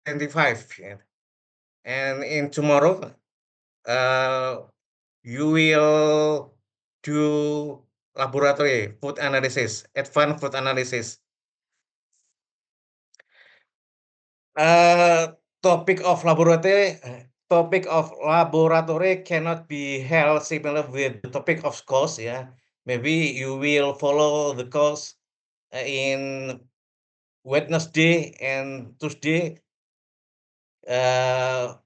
25, yeah. And in tomorrow, uh, you will do laboratory food analysis, advanced food analysis. Uh, topic of laboratory cannot be held similar with the topic of course, yeah. Maybe you will follow the course in Wednesday and Tuesday. Uh,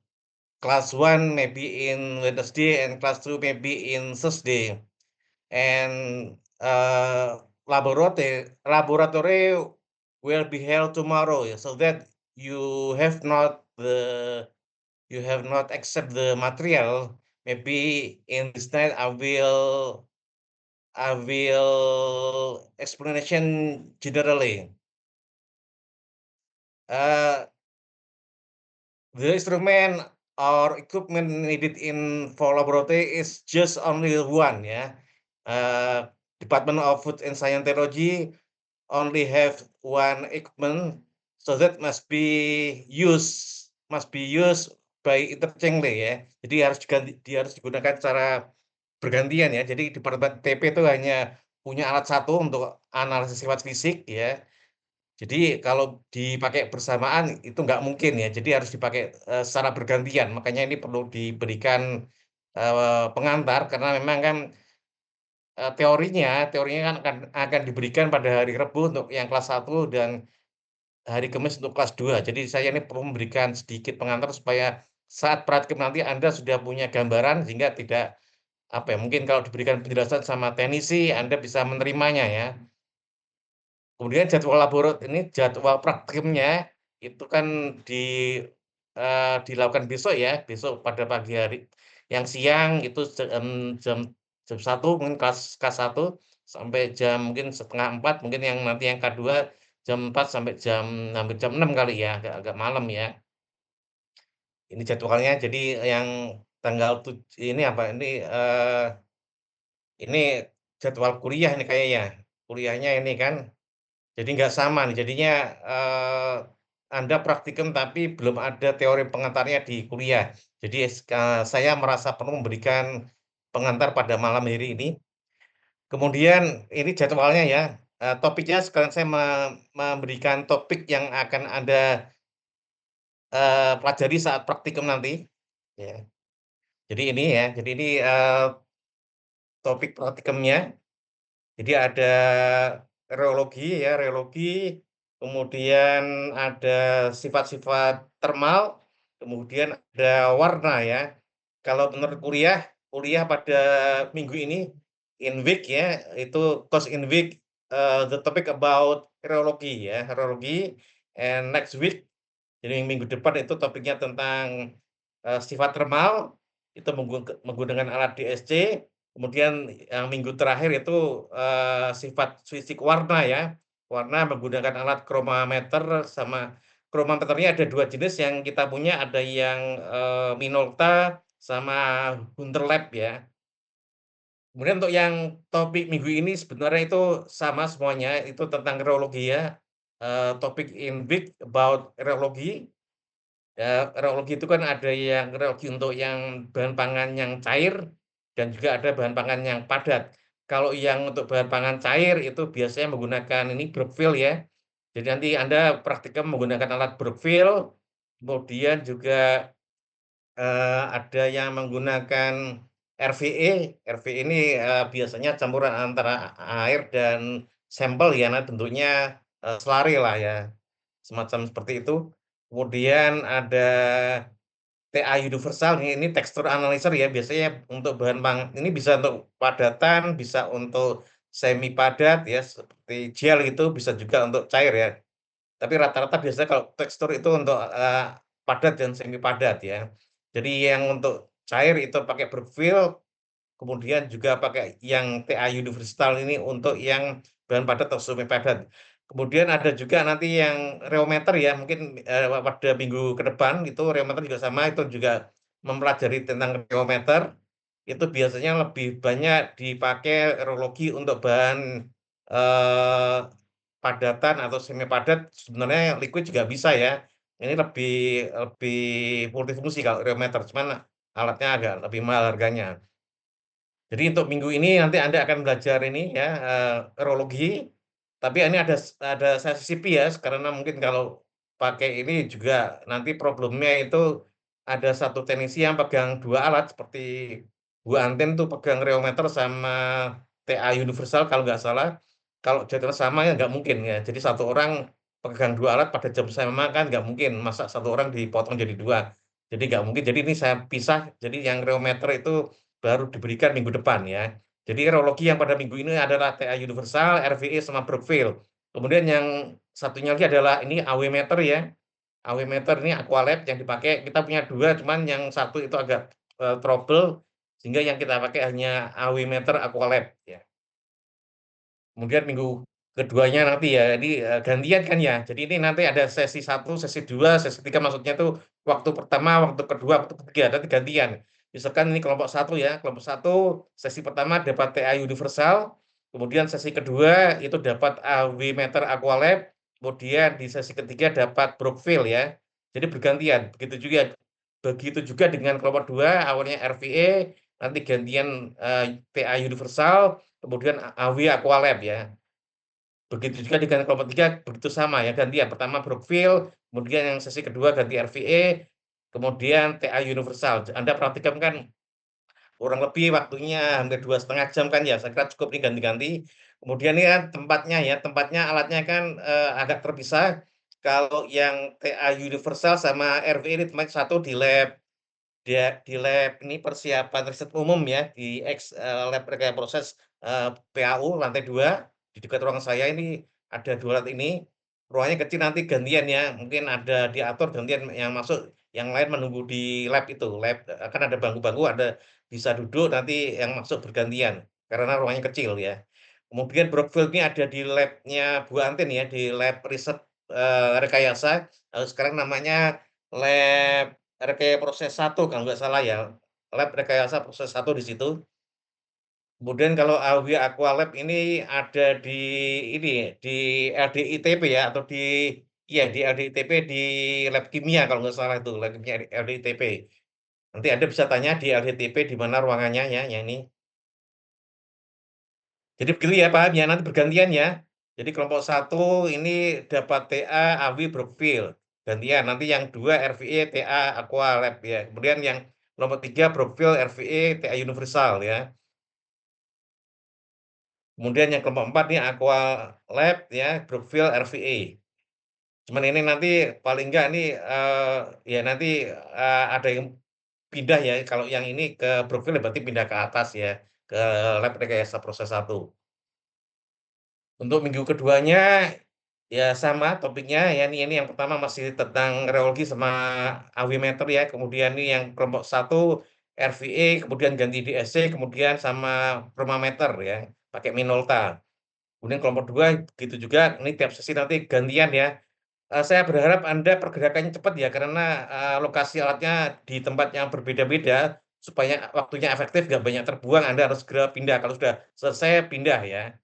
Class 1 maybe in Wednesday and class 2 maybe in Thursday. And laboratory will be held tomorrow, yeah, so that you have not the you have not accept the material. Maybe in this night I will explanation generally. Uh, the instrument or equipment needed in for laboratory is just only one, yeah. Uh, Department of Food and Scientology only have one equipment, so that must be used by interchangeably, ya. Jadi harus digunakan secara bergantian, ya. Jadi Departemen TP itu hanya punya alat satu untuk analisis sifat fisik, ya. Jadi kalau dipakai bersamaan itu nggak mungkin, ya. Jadi harus dipakai, secara bergantian. Makanya ini perlu diberikan, pengantar karena memang kan, teorinya kan akan diberikan pada hari Rabu untuk yang kelas 1 dan hari Kamis untuk kelas 2. Jadi saya ini perlu memberikan sedikit pengantar supaya saat praktikum nanti Anda sudah punya gambaran sehingga tidak, apa ya, mungkin kalau diberikan penjelasan sama teknisi Anda bisa menerimanya, ya. Kemudian jadwal praktikumnya itu kan dilakukan besok, ya, besok pada pagi hari. Yang siang itu jam jam 1 mungkin kelas 1 sampai jam mungkin setengah 4 mungkin yang nanti yang K2 jam 4 sampai hampir jam 6 kali ya, agak agak malam ya. Ini jadwalnya jadi yang tanggal ini apa, ini jadwal kuliah ini kayaknya. Kuliahnya ini kan, jadi nggak sama nih, jadinya, Anda praktikum tapi belum ada teori pengantarnya di kuliah. Jadi saya merasa perlu memberikan pengantar pada malam hari ini. Kemudian ini jadwalnya ya, topiknya sekarang saya memberikan topik yang akan Anda, pelajari saat praktikum nanti, ya. Jadi ini, topik praktikumnya. Jadi ada reologi ya, reologi, kemudian ada sifat-sifat termal, kemudian ada warna ya. Kalau menurut kuliah, kuliah pada minggu ini, in week ya, itu course in week, the topic about reologi ya, reologi, and next week, jadi minggu depan itu topiknya tentang, sifat termal, itu menggunakan alat DSC. Kemudian yang minggu terakhir itu, sifat fisik warna ya, warna menggunakan alat kromameter sama kromameternya ada 2 jenis yang kita punya, ada yang, Minolta sama Hunter Lab ya. Kemudian untuk yang topik minggu ini sebenarnya itu sama semuanya, itu tentang reologi ya, topik in week about reologi. Ya, reologi itu kan ada yang reologi untuk yang bahan pangan yang cair dan juga ada bahan pangan yang padat. Kalau yang untuk bahan pangan cair itu biasanya menggunakan ini Brookfield ya. Jadi nanti Anda praktikum menggunakan alat Brookfield, kemudian juga, ada yang menggunakan RVE. RVE ini, biasanya campuran antara air dan sampel ya, nah bentuknya, slurry lah ya, semacam seperti itu. Kemudian ada TA universal ini tekstur analyzer ya, biasanya untuk bahan ini bisa untuk padatan, bisa untuk semi padat ya, seperti gel gitu, bisa juga untuk cair ya. Tapi rata-rata biasanya kalau tekstur itu untuk, padat dan semi padat ya. Jadi yang untuk cair itu pakai Brookfield, kemudian juga pakai yang TA universal ini untuk yang bahan padat atau semi padat. Kemudian ada juga nanti yang reometer ya, mungkin, pada minggu ke depan itu reometer juga sama, itu juga mempelajari tentang reometer. Itu biasanya lebih banyak dipakai reologi untuk bahan, eee, padatan atau semi padat, sebenarnya liquid juga bisa ya. Ini lebih lebih multifungsi kalau reometer, cuman alatnya agak lebih mahal harganya. Jadi untuk minggu ini nanti Anda akan belajar ini ya, urologi, tapi ini ada saya sisipi ya, karena mungkin kalau pakai ini juga nanti problemnya itu ada satu teknisi yang pegang 2 alat seperti Bu Antin tuh pegang reometer sama TA universal kalau nggak salah. Kalau jadwal sama ya nggak mungkin ya, jadi satu orang pegang 2 alat pada jam sama kan nggak mungkin, masa satu orang dipotong jadi 2. Jadi nggak mungkin, jadi ini saya pisah, jadi yang reometer itu baru diberikan minggu depan ya. Jadi urologi yang pada minggu ini adalah TA universal, RVE, sama Brookfield. Kemudian yang satunya lagi adalah ini AW meter ya. AW meter ini Aqualab yang dipakai, kita punya 2 cuman yang satu itu agak, trouble sehingga yang kita pakai hanya AW meter Aqualab ya. Kemudian minggu keduanya nanti ya, ini, gantian kan ya. Jadi ini nanti ada sesi 1, sesi 2, sesi 3 maksudnya tuh waktu pertama, waktu kedua, waktu ketiga, nanti gantian. Misalkan ini kelompok 1 ya, kelompok 1 sesi pertama dapat TA universal, kemudian sesi kedua itu dapat AW meter Aqualab, kemudian di sesi ketiga dapat Brookfield ya. Jadi bergantian, begitu juga dengan kelompok 2 awalnya RVE, nanti gantian, TA universal, kemudian AW Aqualab ya. Begitu juga dengan kelompok 3 begitu sama ya, gantian. Pertama Brookfield, kemudian yang sesi kedua ganti RVE, kemudian TA universal. Anda perhatikan kan kurang lebih waktunya hampir 2,5 jam kan ya, saya kira cukup nih ganti-ganti. Kemudian ini kan tempatnya ya, tempatnya alatnya kan, agak terpisah. Kalau yang TA universal sama RVE ini tempatnya satu di lab ini persiapan riset umum ya, lab rangkaian proses, PAU lantai 2 di dekat ruangan saya ini ada 2 alat ini, ruangannya kecil nanti gantian ya, mungkin ada diatur gantian yang masuk, yang lain menunggu di lab itu, kan ada bangku-bangku, ada bisa duduk, nanti yang masuk bergantian, karena ruangannya kecil ya. Kemudian Brookfield ini ada di lab-nya Bu Antin ya, di lab riset, rekayasa, sekarang namanya lab rekayasa proses 1 kalau nggak salah ya, lab rekayasa proses 1 di situ. Kemudian kalau AW Aqualab ini ada di ini, di LDITB ya, atau di iya di LDITB di lab kimia kalau nggak salah itu, lab kimia LDITB. Nanti Anda bisa tanya di LDITB di mana ruangannya ya, yang ini. Jadi begitu ya paham ya, nanti bergantian ya. Jadi kelompok 1 ini dapat TA, AW, Brookfield, gantian. Nanti yang 2 RVE, TA, Aqualab ya. Kemudian yang kelompok 3 Brookfield, RVE, TA Universal ya. Kemudian yang kelompok 4 nih Aqualab ya, Brookfield, RVE. Cuman ini nanti paling enggak nih, ya nanti, ada yang pindah ya, kalau yang ini ke Brookfield berarti pindah ke atas ya, ke lab rekayasa proses 1. Untuk minggu keduanya, ya sama topiknya ya, ini yang pertama masih tentang reologi sama awimeter ya, kemudian ini yang kelompok 1 RVE, kemudian ganti DSC, kemudian sama Permameter ya, pakai Minolta. Kemudian kelompok 2 begitu juga, ini tiap sesi nanti gantian ya. Saya berharap Anda pergerakannya cepat ya, karena, lokasi alatnya di tempat yang berbeda-beda, supaya waktunya efektif, nggak banyak terbuang, Anda harus segera pindah, kalau sudah selesai pindah ya.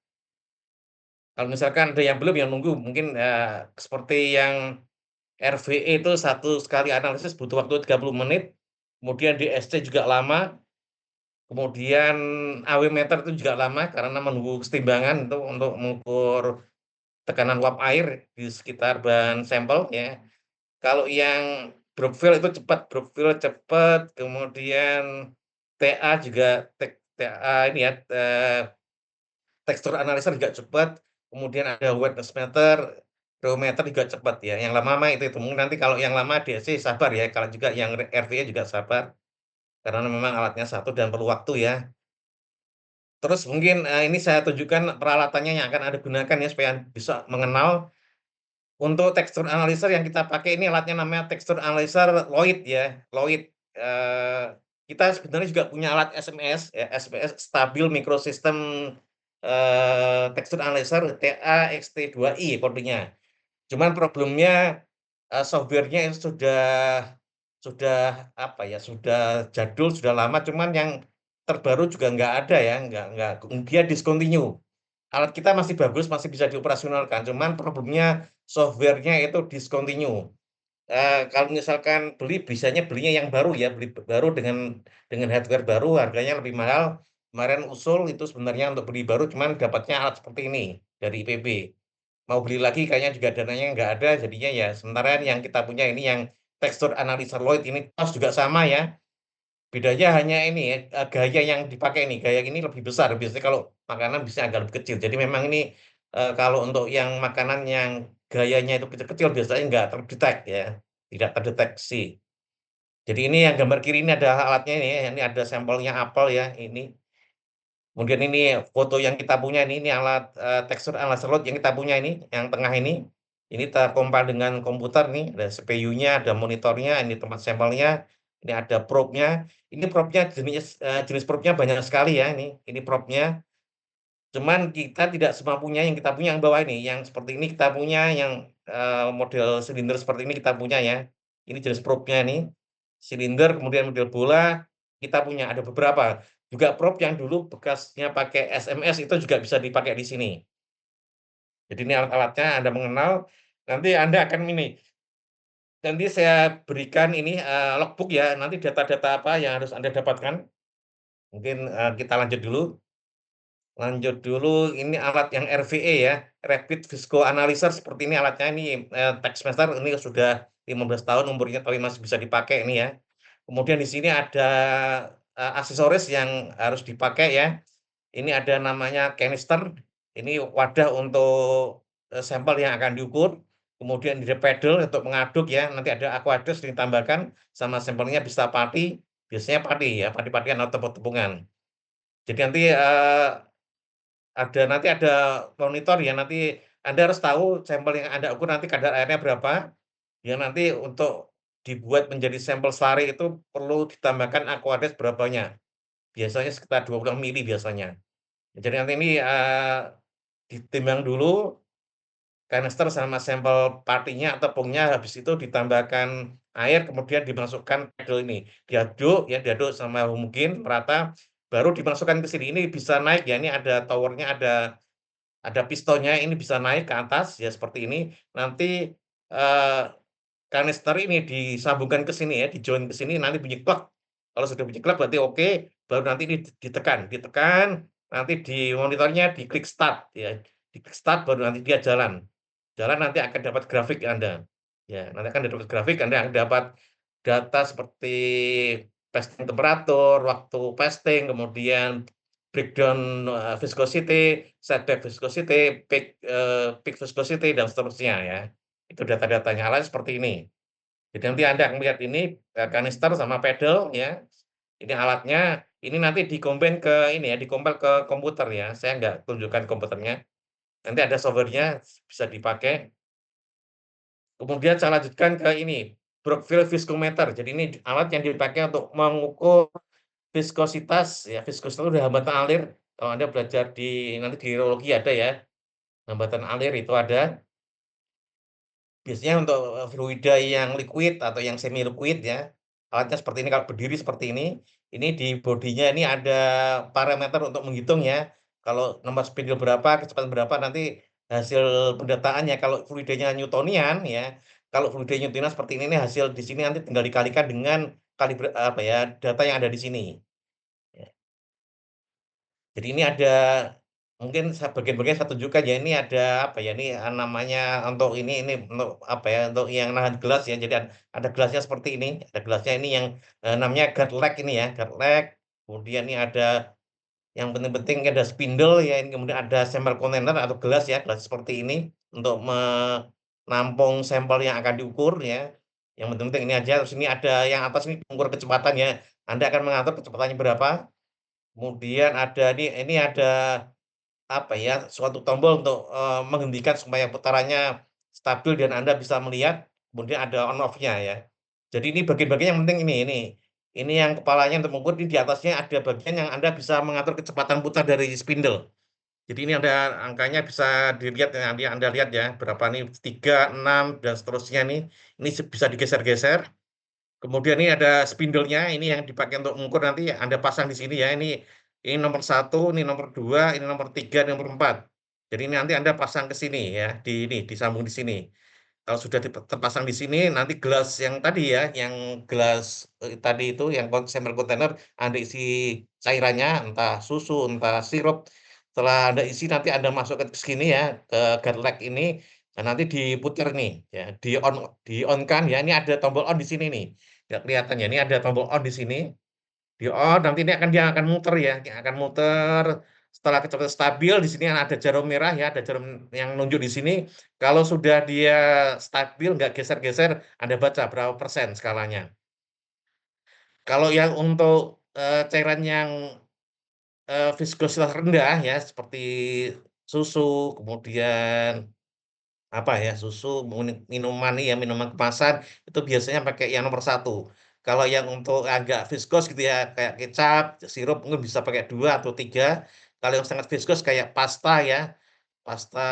Kalau misalkan ada yang belum, yang nunggu mungkin, seperti yang RVE itu satu sekali analisis butuh waktu 30 menit, kemudian DSC juga lama, kemudian AW meter itu juga lama karena menunggu kesetimbangan itu untuk mengukur tekanan uap air di sekitar bahan sampel ya. Kalau yang Brookfield itu cepat, Brookfield cepat, kemudian TA juga TA ini ya, tekstur analyzer juga cepat, kemudian ada wetness meter, barometer juga cepat ya, yang lama-lama itu, mungkin nanti kalau yang lama DSC sabar ya, kalau juga yang RVE juga sabar, karena memang alatnya satu dan perlu waktu ya. Terus mungkin, ini saya tunjukkan peralatannya yang akan Anda gunakan ya, supaya bisa mengenal. Untuk tekstur analyzer yang kita pakai ini alatnya namanya tekstur analyzer Lloyd ya, Lloyd. Eee, kita sebenarnya juga punya alat SMS ya, SMS Stabil Microsystem, Tekstur Analyzer TAXT2i kodenya. Cuman problemnya, software-nya itu sudah apa ya, sudah jadul, sudah lama, cuman yang terbaru juga nggak ada ya, nggak dia discontinue. Alat kita masih bagus, masih bisa dioperasionalkan, cuman problemnya software-nya itu discontinue. Kalau misalkan biasanya belinya yang baru ya, beli baru dengan hardware baru harganya lebih mahal. Kemarin usul itu sebenarnya untuk beli baru cuman dapatnya alat seperti ini dari IPB. Mau beli lagi kayaknya juga dananya nggak ada, jadinya ya sementara yang kita punya ini yang tekstur analisa Lloyd ini tos juga sama ya, bedanya hanya ini ya, gaya yang dipakai nih, gaya ini lebih besar, biasanya kalau makanan bisa agak lebih kecil. Jadi memang ini, kalau untuk yang makanan yang gayanya itu kecil-kecil biasanya nggak terdetek ya, tidak terdeteksi. Jadi ini yang gambar kiri ini ada alatnya ini ada sampelnya apel ya, ini. Kemudian ini foto yang kita punya ini alat, tekstur analyzer load yang kita punya ini, yang tengah ini terkompil dengan komputer nih, ada CPU-nya, ada monitornya, ini tempat sampelnya, ini ada probe-nya. Ini probe-nya jenis probe-nya banyak sekali ya ini probe-nya. Cuman kita tidak semua punya, yang kita punya yang bawah ini, yang seperti ini kita punya, yang, model silinder seperti ini kita punya ya. Ini jenis probe-nya nih, silinder, kemudian model bola, kita punya, ada beberapa. Juga probe yang dulu bekasnya pakai SMS itu juga bisa dipakai di sini. Jadi ini alat-alatnya Anda mengenal, nanti Anda akan ini, nanti saya berikan ini, logbook ya, nanti data-data apa yang harus Anda dapatkan. Mungkin, kita lanjut dulu. Lanjut dulu, ini alat yang RVE ya, Rapid Visco Analyzer seperti ini alatnya ini, Texmaster ini sudah 15 tahun umurnya tapi masih bisa dipakai ini ya. Kemudian di sini ada, aksesoris yang harus dipakai ya. Ini ada namanya kanister, ini wadah untuk, sampel yang akan diukur, kemudian ada pedal untuk mengaduk ya, nanti ada aqueduct ditambahkan sama sampelnya bisa pati, biasanya pati ya, pati-patian atau tepung-tepungan. Jadi nanti, nanti ada monitor ya, nanti Anda harus tahu sampel yang Anda ukur nanti kadar airnya berapa, yang nanti untuk dibuat menjadi sampel slurry itu perlu ditambahkan aqueduct berapanya, biasanya sekitar 20 mili biasanya. Jadi nanti ini, ditimbang dulu kanister sama sampel partinya atau tepungnya, habis itu ditambahkan air, kemudian dimasukkan pedal ini, diaduk ya, diaduk sama mungkin merata, baru dimasukkan ke sini. Ini bisa naik ya, ini ada towernya, ada pistonnya, ini bisa naik ke atas ya seperti ini. Nanti, eee, kanister ini disambungkan ke sini ya, di-join ke sini nanti bunyi klek. Kalau sudah bunyi klek berarti oke, baru nanti ini ditekan ditekan, nanti di monitornya diklik start ya, diklik start baru nanti dia jalan. Jalan nanti akan dapat grafik Anda. Ya, nanti akan dapat grafik, Anda akan dapat data seperti pasting temperatur, waktu pasting, kemudian breakdown, viscosity, setback viscosity, peak viscosity, dan seterusnya ya. Itu data-datanya, alatnya seperti ini. Jadi nanti Anda akan melihat ini, kanister sama pedal ya, ini alatnya, ini nanti ke ini ya, dikompil ke komputer ya, saya nggak tunjukkan komputernya, nanti ada software-nya bisa dipakai. Kemudian saya lanjutkan ke ini, Brookfield Viscometer. Jadi ini alat yang dipakai untuk mengukur viskositas ya, viskositas itu udah hambatan alir, kalau Anda belajar nanti di hidrologi ada ya, hambatan alir itu ada. Biasanya untuk, fluida yang liquid atau yang semi liquid ya, alatnya seperti ini, kalau berdiri seperti ini di bodinya ini ada parameter untuk menghitung ya, kalau nomor spidol berapa, kecepatan berapa, nanti hasil pendataannya kalau fluidanya Newtonian ya, kalau fluidanya Newtonian seperti ini nih hasil di sini nanti tinggal dikalikan dengan apa ya, data yang ada di sini. Ya. Jadi ini ada mungkin bagian-bagian saya tunjukkan ya, ini ada apa ya, ini, namanya untuk ini untuk apa ya, untuk yang nahan gelas ya, jadi ada gelasnya seperti ini, ada gelasnya ini yang, namanya guard leg ini ya, guard leg, kemudian ini ada yang penting-penting ada spindle ya, ini kemudian ada sampel container atau gelas ya, gelas seperti ini untuk menampung sampel yang akan diukur ya, yang penting-penting ini aja, terus ini ada yang atas ini pengukur kecepatan ya, Anda akan mengatur kecepatannya berapa, kemudian ada ini ada apa ya, suatu tombol untuk, menghentikan supaya putarannya stabil dan Anda bisa melihat, kemudian ada on off-nya ya. Jadi ini bagian-bagian yang penting ini yang kepalanya untuk mengukur, ini di atasnya ada bagian yang Anda bisa mengatur kecepatan putar dari spindle. Jadi ini ada angkanya bisa dilihat ya, nanti Anda lihat ya, berapa nih, 3, 6, dan seterusnya nih, ini bisa digeser-geser. Kemudian ini ada spindle-nya, ini yang dipakai untuk mengukur nanti Anda pasang di sini ya, ini nomor satu, ini nomor 2, ini nomor 3, nomor 4. Jadi ini nanti Anda pasang ke sini ya, disambung di sini. Kalau sudah terpasang di sini, nanti gelas yang tadi ya, yang gelas tadi itu, yang sampel kontainer, Anda isi cairannya, entah susu, entah sirup. Setelah Anda isi, nanti Anda masukkan ke sini ya, ke guard ini, dan nanti diputar nih, ya, di-on-kan ya. Ini ada tombol on di sini nih, nggak kelihatan ya. Ini ada tombol on di sini. Di-on, nanti dia akan muter ya, dia akan muter, setelah kecepatan stabil, di sini ada jarum merah ya, ada jarum yang nunjuk di sini. Kalau sudah dia stabil, nggak geser-geser, Anda baca berapa persen skalanya. Kalau yang untuk, cairan yang, viskositas rendah ya, seperti susu, kemudian apa ya, susu, minuman ya, minuman kemasan, itu biasanya pakai yang nomor satu. Kalau yang untuk agak viskos gitu ya, kayak kecap, sirup mungkin bisa pakai 2 atau 3. Kalau yang sangat viskos kayak pasta ya, pasta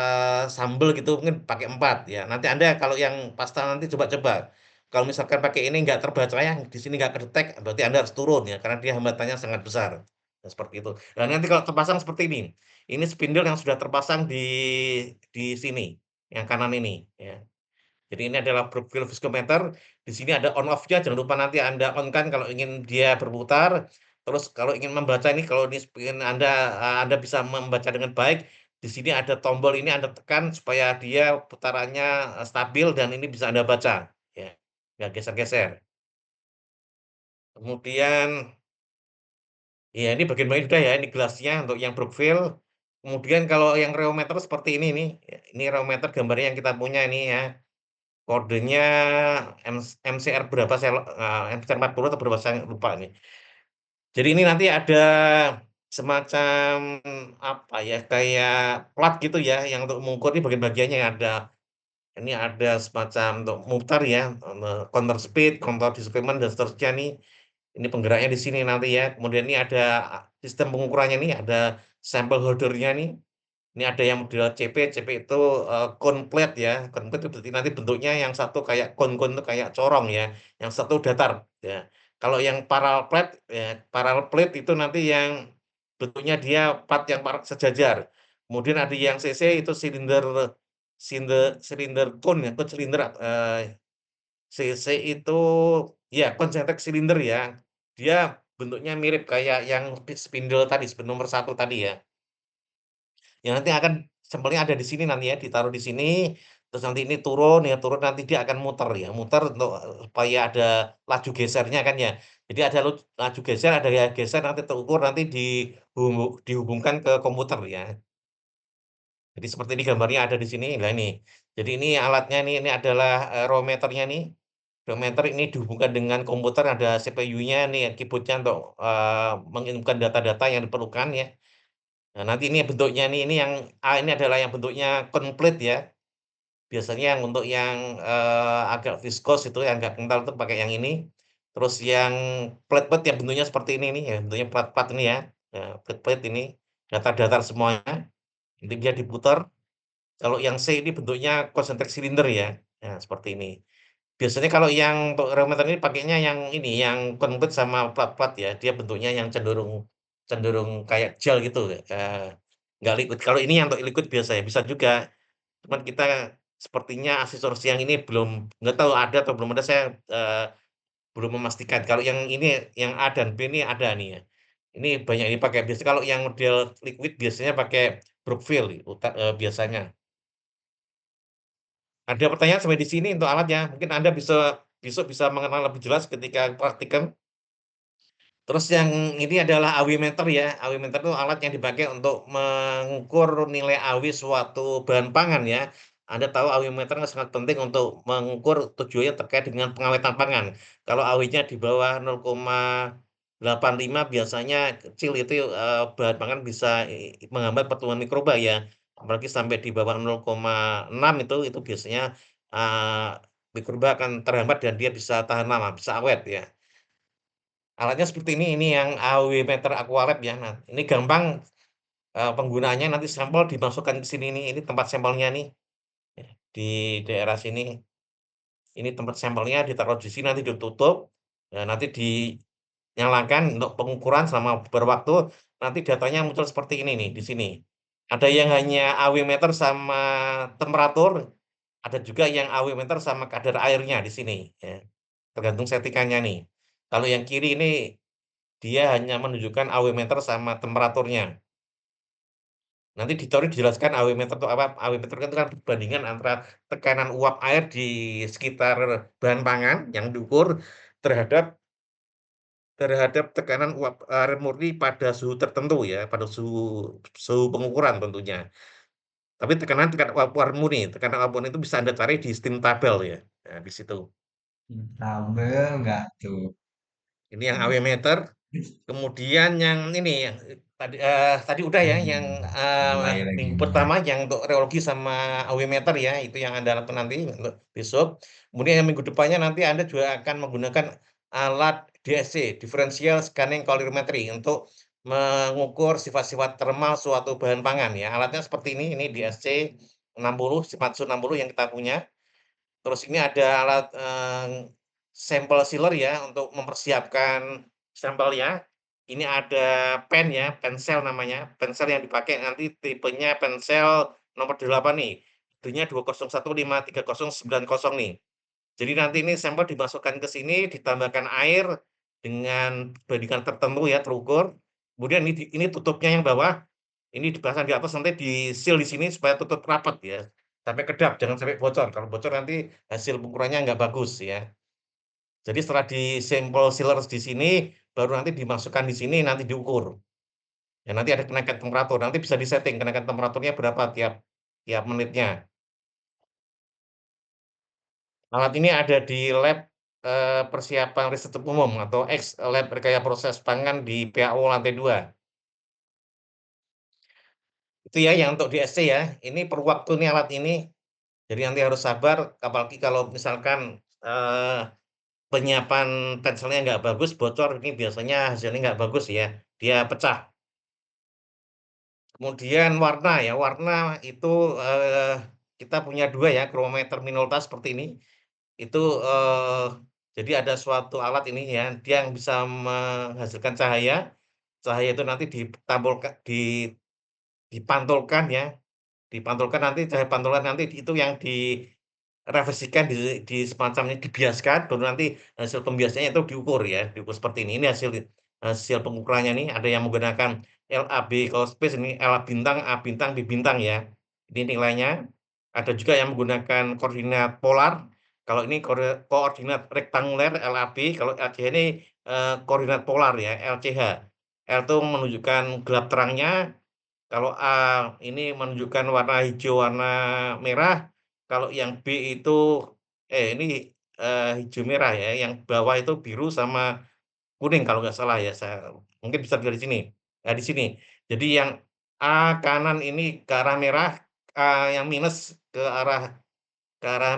sambel gitu mungkin pakai 4 ya. Nanti Anda kalau yang pasta nanti coba-coba. Kalau misalkan pakai ini nggak terbaca ya, di sini nggak kedetek, berarti Anda harus turun ya, karena dia hambatannya sangat besar. Nah, seperti itu. Dan nanti kalau terpasang seperti ini spindle yang sudah terpasang di sini. Yang kanan ini, ya. Jadi ini adalah profil viskometer, di sini ada on off-nya, jangan lupa nanti Anda on-kan kalau ingin dia berputar. Terus kalau ingin membaca ini, kalau ini ingin Anda bisa membaca dengan baik, di sini ada tombol ini Anda tekan supaya dia putarannya, stabil dan ini bisa Anda baca, ya. Nggak geser-geser. Kemudian ya ini bagian bawahnya sudah ya, ini gelasnya untuk yang Brookfield. Kemudian kalau yang reometer seperti ini nih, ya, ini reometer gambarnya yang kita punya ini ya. Kodenya MCR berapa MCR 40 atau berapa saya lupa nih. Jadi ini nanti ada semacam apa ya, kayak plat gitu ya, yang untuk mengukur ini bagian-bagiannya ada. Ini ada semacam untuk muter ya, counter speed, counter displacement dan seterusnya nih. Ini penggeraknya di sini nanti ya. Kemudian ini ada sistem pengukurannya nih, ada sampel holder-nya nih. Ini ada yang model CP, CP itu, cone plate ya, cone plate itu berarti nanti bentuknya yang satu kayak cone-cone itu kayak corong ya, yang satu datar, ya. Kalau yang parallel plate ya, parallel plate itu nanti yang bentuknya dia plat yang sejajar. Kemudian ada yang CC itu silinder silinder cone ya, cone silinder, CC itu ya concentric cylinder ya. Dia bentuknya mirip kayak yang spindle tadi, spindle nomor satu tadi ya. Ya nanti akan sampelnya ada di sini nanti ya, ditaruh di sini, terus nanti ini turun ya, turun nanti dia akan muter ya, muter untuk supaya ada laju gesernya kan ya. Jadi ada laju geser, ada ya geser nanti terukur nanti dihubungkan ke komputer ya. Jadi seperti ini gambarnya ada di sini. Nah ini, jadi ini alatnya nih, ini adalah, reometernya nih. Reometer ini dihubungkan dengan komputer, ada CPU-nya nih, keyboard-nya untuk, menginputkan data-data yang diperlukan ya. Nah, nanti ini bentuknya nih, ini yang ini adalah yang bentuknya konplit ya. Biasanya yang untuk yang, agak viskos itu, yang agak kental itu pakai yang ini. Terus yang plat-plat yang bentuknya seperti ini nih, ya bentuknya plat-plat ini ya. Plat-plat ini, datar-datar semuanya, nanti dia diputar. Kalau yang C ini bentuknya concentric cylinder ya. Nah, seperti ini. Biasanya kalau yang untuk reometer ini pakainya yang ini, yang konflik sama plat-plat ya, dia bentuknya yang cenderung cenderung kayak gel gitu, nggak liquid. Kalau ini yang untuk liquid biasa ya, bisa juga. Cuman kita sepertinya aksesoris yang ini belum nggak tahu ada atau belum ada, saya, belum memastikan. Kalau yang ini, yang A dan B ini ada nih ya. Ini banyak yang dipakai. Biasanya kalau yang model liquid biasanya pakai Brookfield biasanya. Ada pertanyaan sampai di sini untuk alatnya, mungkin Anda besok bisa mengenal lebih jelas ketika praktikum. Terus yang ini adalah AW-meter ya, AW-meter itu alat yang dipakai untuk mengukur nilai AW suatu bahan pangan ya. Anda tahu AW-meter kan sangat penting untuk mengukur, tujuannya terkait dengan pengawetan pangan. Kalau AW-nya di bawah 0,85 biasanya kecil itu, bahan pangan bisa menghambat pertumbuhan mikroba ya. Apalagi sampai di bawah 0,6 itu biasanya, mikroba akan terhambat dan dia bisa tahan lama, bisa awet ya. Alatnya seperti ini yang AW meter Aqualab ya. Nah, ini gampang, penggunaannya nanti sampel dimasukkan ke sini nih, ini tempat sampelnya nih, ya, di daerah sini. Ini tempat sampelnya ditaruh di sini nanti ditutup, nanti dinyalakan untuk pengukuran selama beberapa waktu, nanti datanya muncul seperti ini nih, di sini. Ada yang hanya AW meter sama temperatur, Ada juga yang AW meter sama kadar airnya di sini, ya, tergantung settingannya nih. Kalau yang kiri ini, dia hanya menunjukkan AW meter sama temperaturnya. Nanti di teori dijelaskan AW meter itu apa, AW meter itu kan perbandingan antara tekanan uap air di sekitar bahan pangan yang diukur terhadap terhadap tekanan uap air murni pada suhu tertentu ya, pada suhu suhu pengukuran tentunya. Tapi tekanan uap air murni, tekanan uap murni itu bisa Anda cari di steam tabel ya, nah di situ. Tabel nggak tuh? Ini yang AW meter. Kemudian yang ini, yang tadi udah ya, yang Mulai lagi minggu nih. pertama yang untuk reologi sama AW meter ya, itu yang Anda lakukan nanti untuk besok. Kemudian yang minggu depannya nanti Anda juga akan menggunakan alat DSC, Differential Scanning Calorimetry, untuk mengukur sifat-sifat termal suatu bahan pangan ya. Alatnya seperti ini DSC 60, Shimadzu 60 yang kita punya. Terus ini ada alat, sampel sealer ya, untuk mempersiapkan sampelnya. Ini ada pen ya, pensel namanya, pensel yang dipakai nanti tipenya pensel nomor 8 nih, itunya 2015309 nih. Jadi nanti ini sampel dimasukkan ke sini, ditambahkan air dengan bandingan tertentu ya, terukur. Kemudian ini tutupnya yang bawah, ini dipasang di atas, nanti di-seal di sini supaya tutup rapat ya, sampai kedap, jangan sampai bocor. Kalau bocor nanti hasil pengukurannya nggak bagus ya. Jadi setelah di-sampel sealer di sini, baru nanti dimasukkan di sini, nanti diukur. Ya nanti ada kenaikan temperatur, nanti bisa di-setting kenaikan temperaturnya berapa tiap tiap menitnya. Alat ini ada di lab, persiapan riset umum atau Lab Rekaya Proses Pangan di PAU lantai 2. Itu ya yang untuk DSC ya, ini perlu waktu nih alat ini, jadi nanti harus sabar, apalagi kalau misalkan, penyiapan penselnya nggak bagus, bocor, ini biasanya hasilnya nggak bagus ya, dia pecah. Kemudian warna ya, warna itu, kita punya 2 ya, kronometer minolta seperti ini. Itu, jadi ada suatu alat ini ya, dia yang bisa menghasilkan cahaya. Cahaya itu nanti dipantulkan ya, dipantulkan nanti cahaya pantulan nanti itu yang direfleksikan di semacamnya dibiaskan, baru nanti hasil pembiasannya itu diukur ya, diukur seperti ini. Ini hasil hasil pengukurannya nih, ada yang menggunakan LAB kalau space ini L bintang, A bintang, B bintang ya. Ini nilainya. Ada juga yang menggunakan koordinat polar, kalau ini koordinat rektanguler LAB, kalau LCH ini, koordinat polar ya, LCH. L itu menunjukkan gelap terangnya, kalau A ini menunjukkan warna hijau, warna merah, kalau yang B itu ini, hijau merah ya, yang bawah itu biru sama kuning kalau nggak salah ya, saya mungkin bisa dilihat di sini, di sini. Jadi yang A kanan ini ke arah merah, yang minus ke arah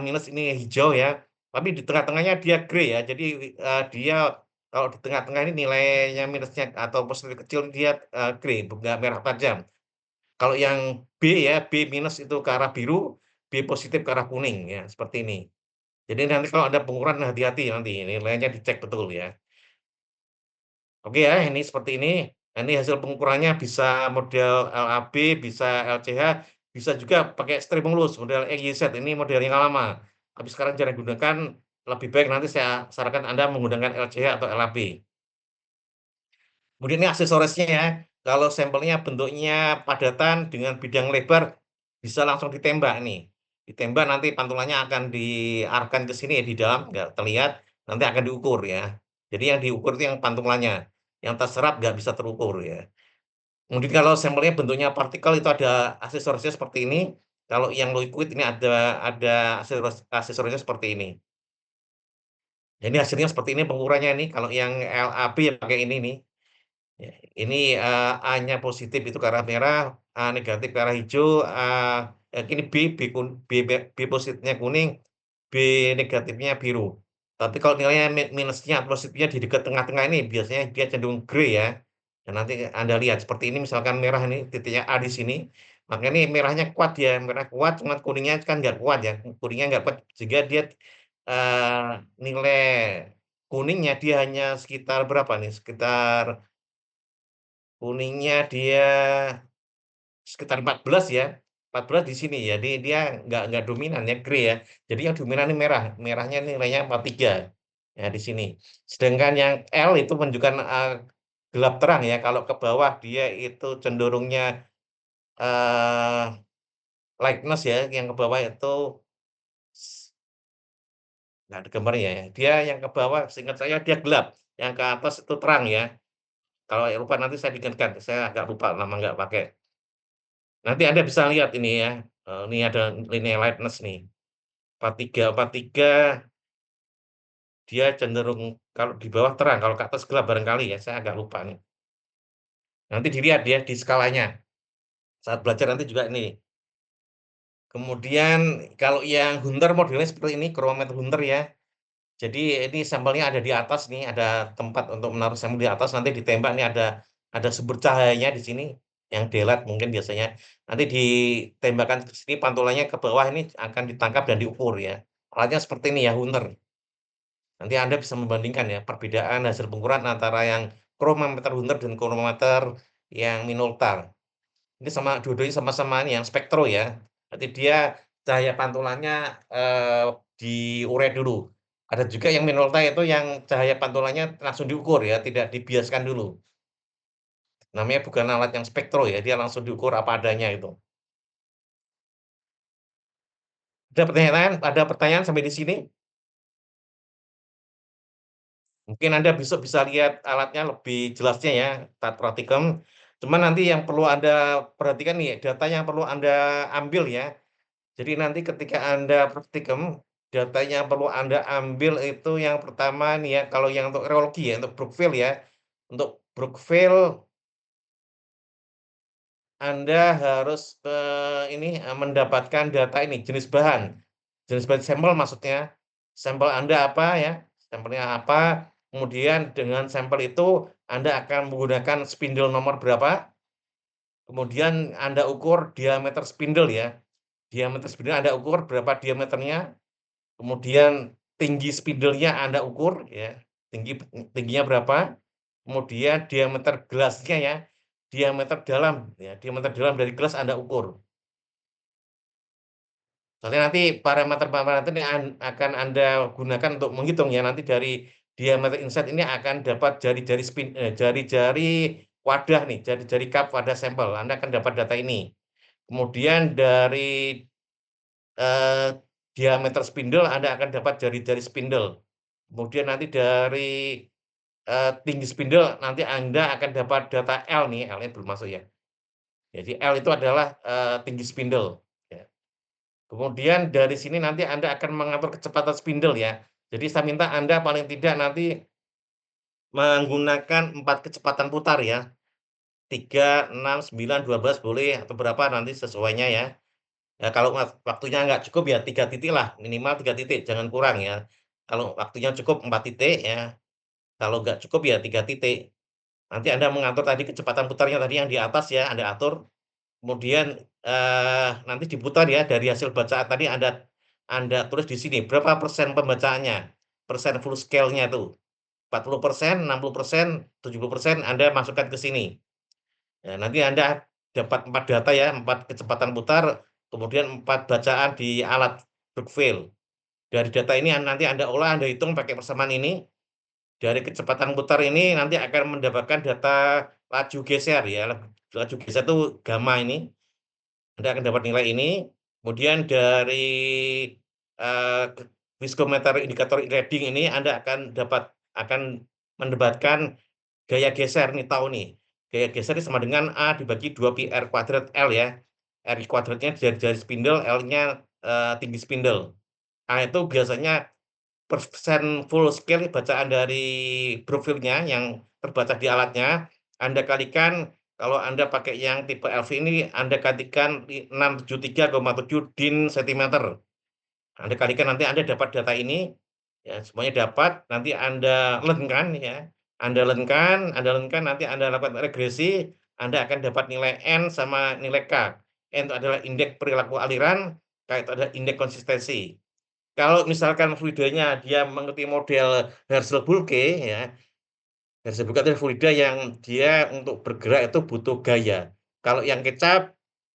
minus ini hijau ya, tapi di tengah-tengahnya dia grey ya. Jadi, dia kalau di tengah-tengah ini nilainya minusnya atau positif kecil dia, grey, nggak merah tajam. Kalau yang B ya, B minus itu ke arah biru, B positif ke arah kuning ya, seperti ini. Jadi nanti kalau ada pengukuran hati-hati nanti, nilainya dicek betul ya. Oke ya, ini seperti ini. Nah, ini hasil pengukurannya bisa model LAB, bisa LCH, bisa juga pakai Stribonglus, model EYZ, ini model yang lama. Tapi sekarang jarang digunakan, lebih baik nanti saya sarankan Anda menggunakan LCH atau LAB. Kemudian ini aksesorisnya ya, kalau sampelnya bentuknya padatan dengan bidang lebar, bisa langsung ditembak nih. Ditembak nanti pantulannya akan diarahkan ke sini ya, di dalam nggak terlihat, nanti akan diukur ya. Jadi yang diukur itu yang pantulannya, yang terserap nggak bisa terukur ya. Kemudian kalau sampelnya bentuknya partikel itu ada aksesorisnya seperti ini, kalau yang liquid ini ada aksesorisnya seperti ini. Jadi hasilnya seperti ini pengukurannya nih, kalau yang LAB ya pakai ini nih. Ya, ini, A-nya positif itu ke arah merah, A negatif ke arah hijau, ini B positifnya kuning, B negatifnya biru. Tapi kalau nilainya minusnya atau positifnya di dekat tengah-tengah ini biasanya dia cenderung grey ya. Dan nanti Anda lihat seperti ini misalkan merah ini titiknya A di sini, maka ini merahnya kuat ya, merah kuat cuman kuningnya kan nggak kuat ya, kuningnya nggak kuat sehingga dia, nilai kuningnya dia hanya sekitar berapa nih, sekitar kuningnya dia sekitar 14 ya, 14 di sini, jadi dia nggak dominan ya, grey ya. Jadi yang dominan ini merah, merahnya nilainya 43, ya di sini. Sedangkan yang L itu menunjukkan, gelap terang ya, kalau ke bawah dia itu cenderungnya, eee, lightness ya, yang ke bawah itu nggak ada gambarnya ya, dia yang ke bawah seingat saya dia gelap, yang ke atas itu terang ya. Kalau yang lupa nanti saya diingatkan, saya agak lupa lama nggak pakai. Nanti Anda bisa lihat ini ya, ini ada linear lightness nih, 43 dia cenderung kalau di bawah terang, kalau ke atas gelap barangkali ya, saya agak lupa nih. Nanti dilihat ya di skalanya, saat belajar nanti juga ini. Kemudian kalau yang Hunter modelnya seperti ini, kronometer Hunter ya. Jadi ini sampelnya ada di atas nih, ada tempat untuk menaruh sampel di atas, nanti ditembak nih ada sumber cahayanya di sini, yang daylight mungkin biasanya. Nanti ditembakkan ke sini, pantulannya ke bawah ini akan ditangkap dan diukur ya. Alatnya seperti ini ya, Hunter. Nanti Anda bisa membandingkan ya, perbedaan hasil pengukuran antara yang chromometer Hunter dan chromometer yang Minolta. Ini dua-duanya sama-sama ini yang spektro ya. Berarti dia cahaya pantulannya, diurai dulu. Ada juga yang Minolta itu yang cahaya pantulannya langsung diukur ya, tidak dibiaskan dulu. Namanya bukan alat yang spektro ya, dia langsung diukur apa adanya itu. Ada pertanyaan sampai di sini? Mungkin Anda besok bisa lihat alatnya lebih jelasnya ya, saat praktikum. Cuman nanti yang perlu Anda perhatikan nih, data yang perlu Anda ambil ya. Jadi nanti ketika Anda praktikum, data yang perlu Anda ambil itu yang pertama nih ya, kalau yang untuk reologi ya, untuk Brookfield ya. Untuk Brookfield Anda harus, mendapatkan data ini, jenis bahan. Jenis bahan sampel maksudnya. Sampel Anda apa ya, sampelnya apa, kemudian dengan sampel itu Anda akan menggunakan spindle nomor berapa, kemudian Anda ukur diameter spindle ya. Diameter spindle Anda ukur berapa diameternya, kemudian tinggi spidolnya Anda ukur ya, tingginya berapa, kemudian diameter gelasnya ya, diameter dalam dari gelas Anda ukur. Soalnya nanti parameter-parameter ini akan Anda gunakan untuk menghitung ya, nanti dari diameter inset ini akan dapat jari-jari wadah nih, jari-jari cup wadah sampel, Anda akan dapat data ini. Kemudian dari, eee, diameter spindle Anda akan dapat jari-jari spindle. Kemudian nanti dari, tinggi spindle nanti Anda akan dapat data L nih, L-nya belum masuk ya. Jadi L itu adalah, tinggi spindle, ya. Kemudian dari sini nanti Anda akan mengatur kecepatan spindle ya. Jadi saya minta Anda paling tidak nanti menggunakan 4 kecepatan putar ya, 3, 6, 9, 12 boleh atau berapa nanti sesuainya ya. Ya kalau waktunya nggak cukup ya 3 titik lah, minimal 3 titik, jangan kurang ya. Kalau waktunya cukup 4 titik ya, kalau nggak cukup ya 3 titik. Nanti Anda mengatur tadi kecepatan putarnya tadi yang di atas ya, Anda atur, kemudian, nanti diputar ya dari hasil bacaan tadi Anda tulis di sini berapa persen pembacaannya, persen full scale-nya tuh, 40%, 60%, 70% Anda masukkan ke sini. Ya nanti Anda dapat 4 data ya, 4 kecepatan putar, kemudian 4 bacaan di alat Brookfield. Dari data ini nanti Anda olah, Anda hitung pakai persamaan ini, dari kecepatan putar ini nanti akan mendapatkan data laju geser ya, laju geser itu gamma ini, Anda akan dapat nilai ini, kemudian dari, eee, viskometer indikator reading ini Anda akan mendapatkan gaya geser nih, tahu nih, gaya geser ini sama dengan A dibagi 2 pi R kuadrat L ya, R kuadratnya jari-jari spindle, L-nya, tinggi spindle. A itu biasanya persen full scale bacaan dari profilnya yang terbaca di alatnya, Anda kalikan kalau Anda pakai yang tipe LV ini Anda kalikan 673,7 din sentimeter. Anda kalikan nanti Anda dapat data ini, ya semuanya dapat, nanti Anda lenkan ya, Anda lenkan nanti Anda lakukan regresi, Anda akan dapat nilai N sama nilai K. N itu adalah indeks perilaku aliran, K itu adalah indeks konsistensi. Kalau misalkan fluidanya dia mengikuti model Herschel-Bulke ya, Herschel-Bulke adalah fluida yang dia untuk bergerak itu butuh gaya. Kalau yang kecap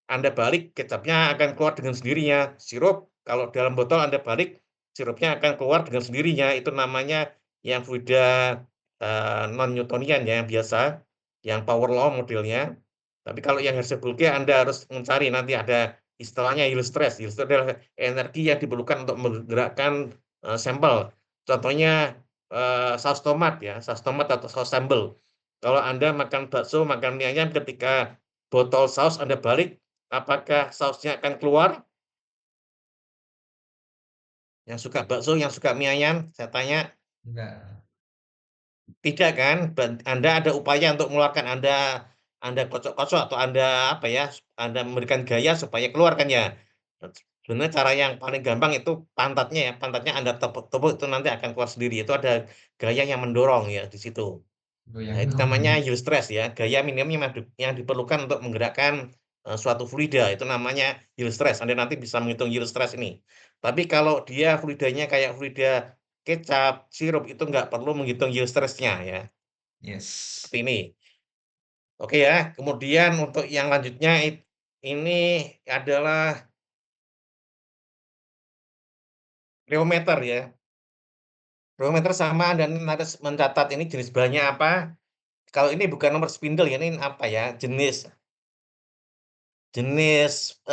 Anda balik, kecapnya akan keluar dengan sendirinya. Sirup, kalau dalam botol Anda balik, sirupnya akan keluar dengan sendirinya. Itu namanya yang fluida, non-Newtonian ya, yang biasa, yang power law modelnya. Tapi kalau yang Hertzsprung Anda harus mencari, nanti ada istilahnya yield stress. Yield stress adalah energi yang diperlukan untuk menggerakkan, sampel. Contohnya, saus tomat ya, saus tomat atau saus sambal. Kalau Anda makan bakso, makan mie ayam, ketika botol saus Anda balik, apakah sausnya akan keluar? Yang suka bakso, yang suka mie ayam, saya tanya, Enggak. tidak kan? Anda ada upaya untuk mengeluarkan, Anda kocok-kocok atau Anda apa ya, Anda memberikan gaya supaya keluar kan ya? Sebenarnya cara yang paling gampang itu pantatnya ya, pantatnya Anda tepuk-tepuk itu nanti akan keluar sendiri, itu ada gaya yang mendorong ya di situ. Nah, Goyang itu dong. namanya yield stress ya, gaya minimum yang diperlukan untuk menggerakkan, suatu fluida, itu namanya yield stress. Anda nanti bisa menghitung yield stress ini. Tapi kalau dia fluidanya kayak fluida kecap, sirup, itu nggak perlu menghitung yield stress-nya ya, Yes. seperti ini. Oke ya, kemudian untuk yang lanjutnya ini adalah reometer ya. Reometer sama dan harus mencatat ini jenis bahannya apa. Kalau ini bukan nomor spindle ya, ini apa ya, jenis Jenis,